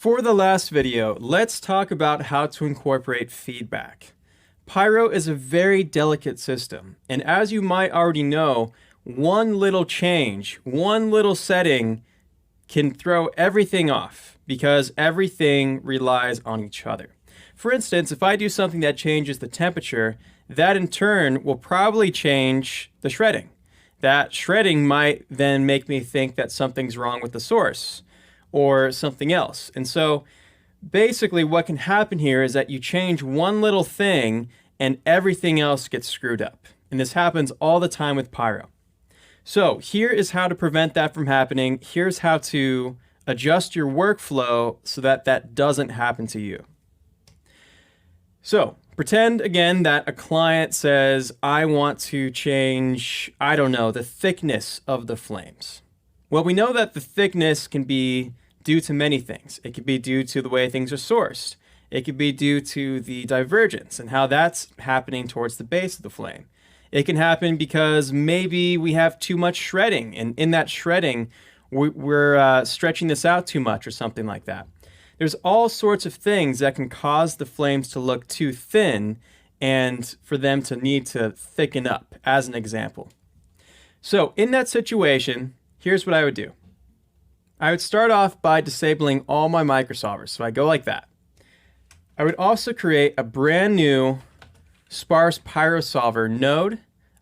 For the last video, let's talk about how to incorporate feedback. Pyro is a very delicate system, and as you might already know, one little change, one little setting can throw everything off because everything relies on each other. For instance, if I do something that changes the temperature, that in turn will probably change the shredding. That shredding might then make me think that something's wrong with the source or something else. And so basically what can happen here is that you change one little thing and everything else gets screwed up. And this happens all the time with Pyro. So here is how to prevent that from happening. Here's how to adjust your workflow so that that doesn't happen to you. So pretend again that a client says, I want to change, I don't know, the thickness of the flames. Well, we know that the thickness can be due to many things. It could be due to the way things are sourced. It could be due to the divergence and how that's happening towards the base of the flame. It can happen because maybe we have too much shredding, and in that shredding, we're stretching this out too much or something like that. There's all sorts of things that can cause the flames to look too thin and for them to need to thicken up, as an example. So in that situation, here's what I would do. I would start off by disabling all my microsolvers. So I go like that. I would also create a brand new sparse pyrosolver node.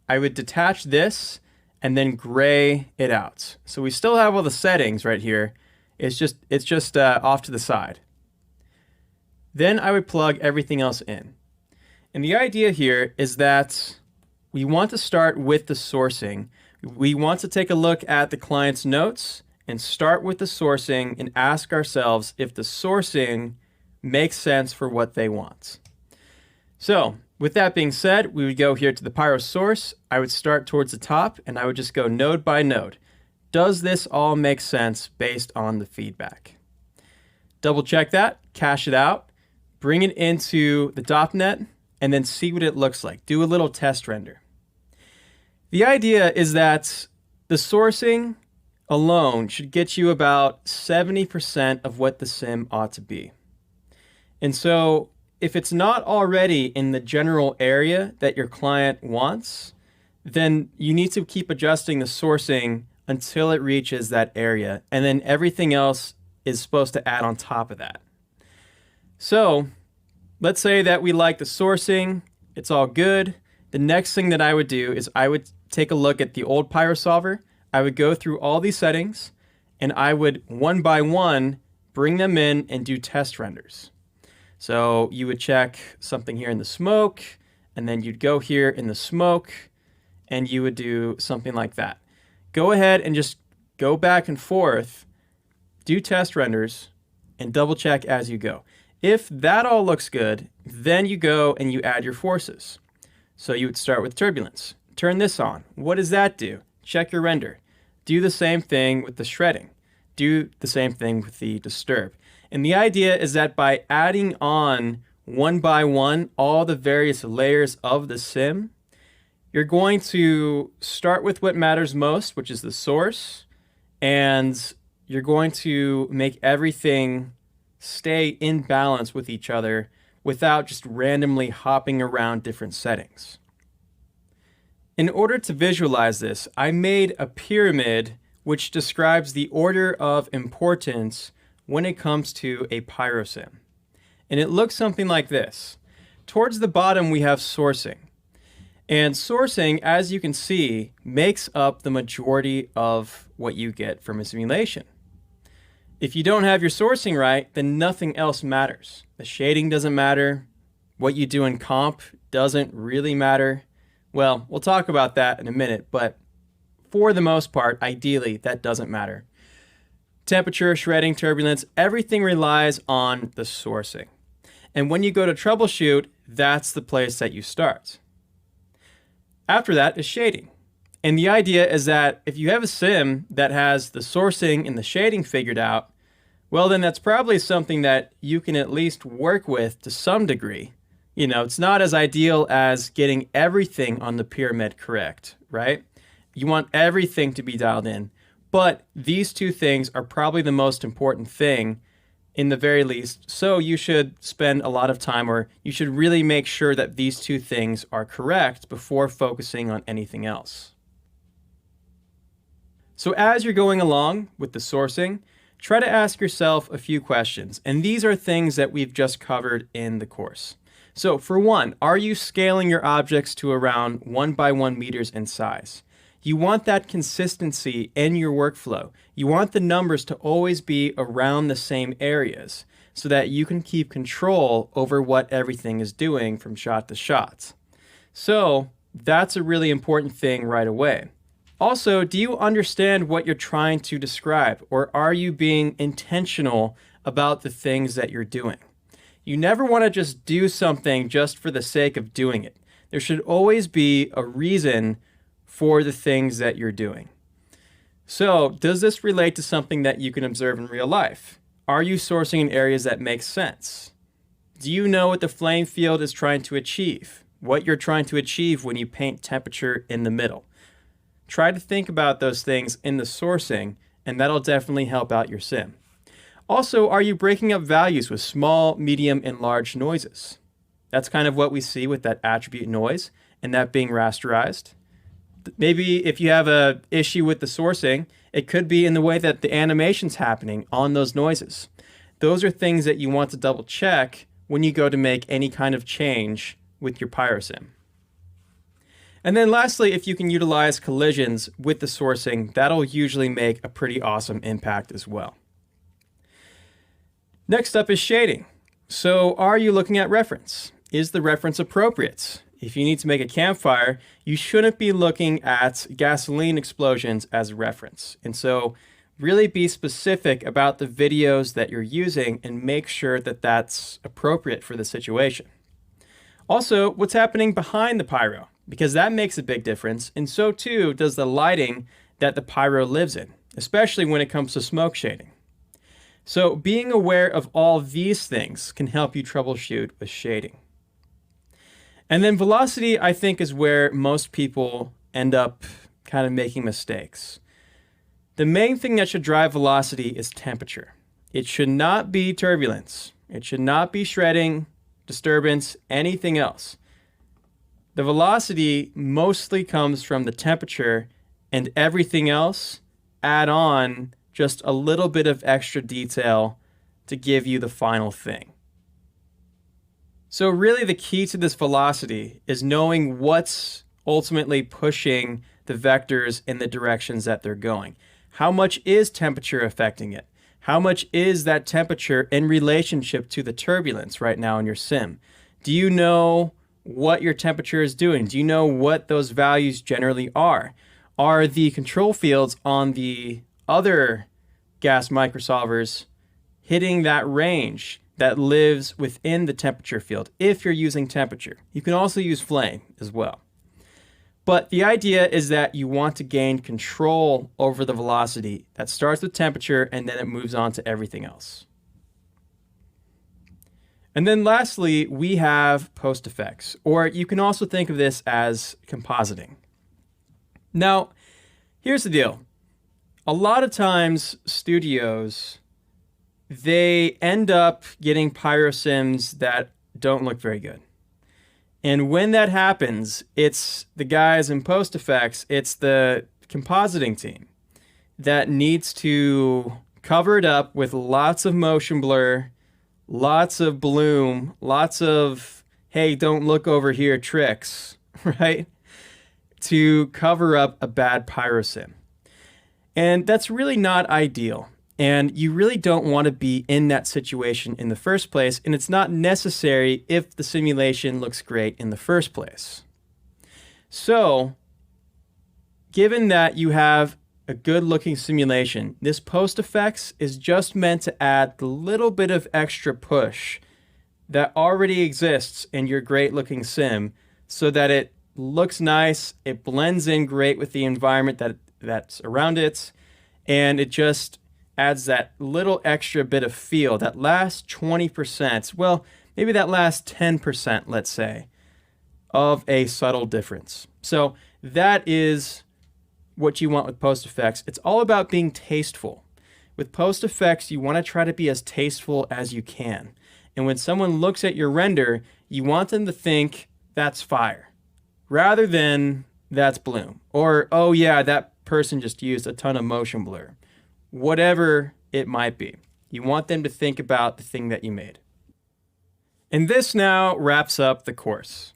I would detach this and then gray it out. So we still have all the settings right here. It's just off to the side. Then I would plug everything else in. And the idea here is that we want to start with the sourcing. We want to take a look at the client's notes and start with the sourcing and ask ourselves if the sourcing makes sense for what they want. So with that being said, we would go here to the Pyro source. I would start towards the top and I would just go node by node. Does this all make sense based on the feedback? Double check that, cache it out, bring it into the DOP.NET, and then see what it looks like. Do a little test render. The idea is that the sourcing alone should get you about 70% of what the sim ought to be. And so if it's not already in the general area that your client wants, then you need to keep adjusting the sourcing until it reaches that area. And then everything else is supposed to add on top of that. So let's say that we like the sourcing. It's all good. The next thing that I would do is I would take a look at the old pyrosolver. I would go through all these settings and I would one by one bring them in and do test renders. So you would check something here in the smoke, and then you'd go here in the smoke and you would do something like that. Go ahead and just go back and forth, do test renders, and double check as you go. If that all looks good, then you go and you add your forces. So you would start with turbulence. Turn this on. What does that do? Check your render. Do the same thing with the shredding. Do the same thing with the disturb. And the idea is that by adding on one by one all the various layers of the sim, you're going to start with what matters most, which is the source, and you're going to make everything stay in balance with each other without just randomly hopping around different settings. In order to visualize this, I made a pyramid which describes the order of importance when it comes to a pyrosim. And it looks something like this. Towards the bottom, we have sourcing. And sourcing, as you can see, makes up the majority of what you get from a simulation. If you don't have your sourcing right, then nothing else matters. The shading doesn't matter. What you do in comp doesn't really matter. Well, we'll talk about that in a minute, but for the most part, ideally, that doesn't matter. Temperature, shredding, turbulence, everything relies on the sourcing. And when you go to troubleshoot, that's the place that you start. After that is shading. And the idea is that if you have a sim that has the sourcing and the shading figured out, well, then that's probably something that you can at least work with to some degree. You know, it's not as ideal as getting everything on the pyramid correct, right? You want everything to be dialed in. But these two things are probably the most important thing in the very least. So you should spend a lot of time, or you should really make sure that these two things are correct before focusing on anything else. So as you're going along with the sourcing, try to ask yourself a few questions. And these are things that we've just covered in the course. So for one, are you scaling your objects to around 1 by 1 meters in size? You want that consistency in your workflow. You want the numbers to always be around the same areas so that you can keep control over what everything is doing from shot to shot. So that's a really important thing right away. Also, do you understand what you're trying to describe, or are you being intentional about the things that you're doing? You never want to just do something just for the sake of doing it. There should always be a reason for the things that you're doing. So, does this relate to something that you can observe in real life? Are you sourcing in areas that make sense? Do you know what the flame field is trying to achieve? What you're trying to achieve when you paint temperature in the middle? Try to think about those things in the sourcing, and that'll definitely help out your sim. Also, are you breaking up values with small, medium, and large noises? That's kind of what we see with that attribute noise and that being rasterized. Maybe if you have an issue with the sourcing, it could be in the way that the animation's happening on those noises. Those are things that you want to double check when you go to make any kind of change with your pyrosim. And then lastly, if you can utilize collisions with the sourcing, that'll usually make a pretty awesome impact as well. Next up is shading. So are you looking at reference? Is the reference appropriate? If you need to make a campfire, you shouldn't be looking at gasoline explosions as a reference. And so really be specific about the videos that you're using and make sure that that's appropriate for the situation. Also, what's happening behind the pyro? Because that makes a big difference, and so too does the lighting that the pyro lives in, especially when it comes to smoke shading. So being aware of all these things can help you troubleshoot with shading. And then velocity, I think, is where most people end up kind of making mistakes. The main thing that should drive velocity is temperature. It should not be turbulence. It should not be shredding, disturbance, anything else. The velocity mostly comes from the temperature, and everything else add on just a little bit of extra detail to give you the final thing. So really the key to this velocity is knowing what's ultimately pushing the vectors in the directions that they're going. How much is temperature affecting it? How much is that temperature in relationship to the turbulence right now in your sim? Do you know what your temperature is doing? Do you know what those values generally are? Are the control fields on the other gas microsolvers hitting that range that lives within the temperature field if you're using temperature? You can also use flame as well. But the idea is that you want to gain control over the velocity that starts with temperature and then it moves on to everything else. And then lastly, we have post effects, or you can also think of this as compositing. Now, here's the deal. A lot of times studios, they end up getting pyrosims that don't look very good. And when that happens, it's the guys in post effects, it's the compositing team that needs to cover it up with lots of motion blur, lots of bloom, lots of, hey, don't look over here tricks, right? To cover up a bad pyrosim. And that's really not ideal. And you really don't want to be in that situation in the first place. And it's not necessary if the simulation looks great in the first place. So, given that you have a good looking simulation, this post effects is just meant to add the little bit of extra push that already exists in your great looking sim so that it looks nice, it blends in great with the environment that's around it, and it just adds that little extra bit of feel, that last 20%, well, maybe that last 10%, let's say, of a subtle difference. So that is what you want with post effects. It's all about being tasteful. With post effects, you want to try to be as tasteful as you can. And when someone looks at your render, you want them to think that's fire rather than that's bloom. Or, oh yeah, that person just used a ton of motion blur. Whatever it might be. You want them to think about the thing that you made. And this now wraps up the course.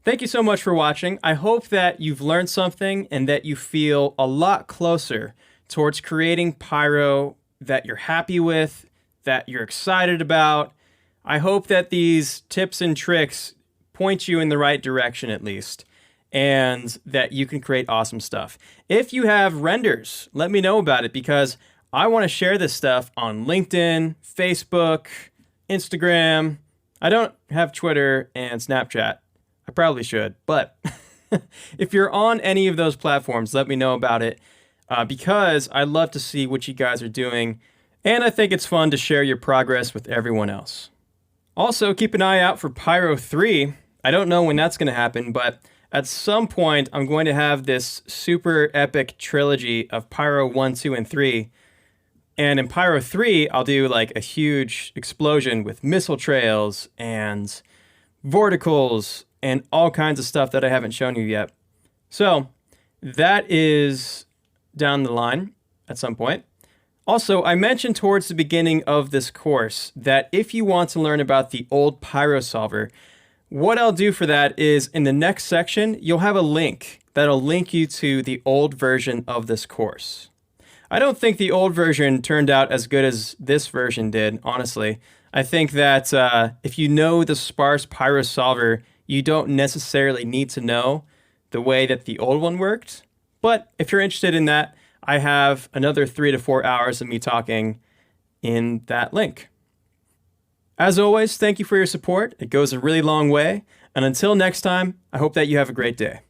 Thank you so much for watching. I hope that you've learned something and that you feel a lot closer towards creating pyro that you're happy with, that you're excited about. I hope that these tips and tricks point you in the right direction at least, and that you can create awesome stuff. If you have renders, let me know about it because I want to share this stuff on LinkedIn, Facebook, Instagram. I don't have Twitter and Snapchat. I probably should, but if you're on any of those platforms, let me know about it because I'd love to see what you guys are doing, and I think it's fun to share your progress with everyone else. Also, keep an eye out for Pyro 3. I don't know when that's going to happen, but at some point, I'm going to have this super epic trilogy of Pyro 1, 2, and 3. And in Pyro 3, I'll do like a huge explosion with missile trails and vorticles and all kinds of stuff that I haven't shown you yet. So that is down the line at some point. Also, I mentioned towards the beginning of this course that if you want to learn about the old Pyro solver, what I'll do for that is in the next section, you'll have a link that'll link you to the old version of this course. I don't think the old version turned out as good as this version did, honestly. I think that if you know the sparse Pyro solver, you don't necessarily need to know the way that the old one worked. But if you're interested in that, I have another 3 to 4 hours of me talking in that link. As always, thank you for your support. It goes a really long way. And until next time, I hope that you have a great day.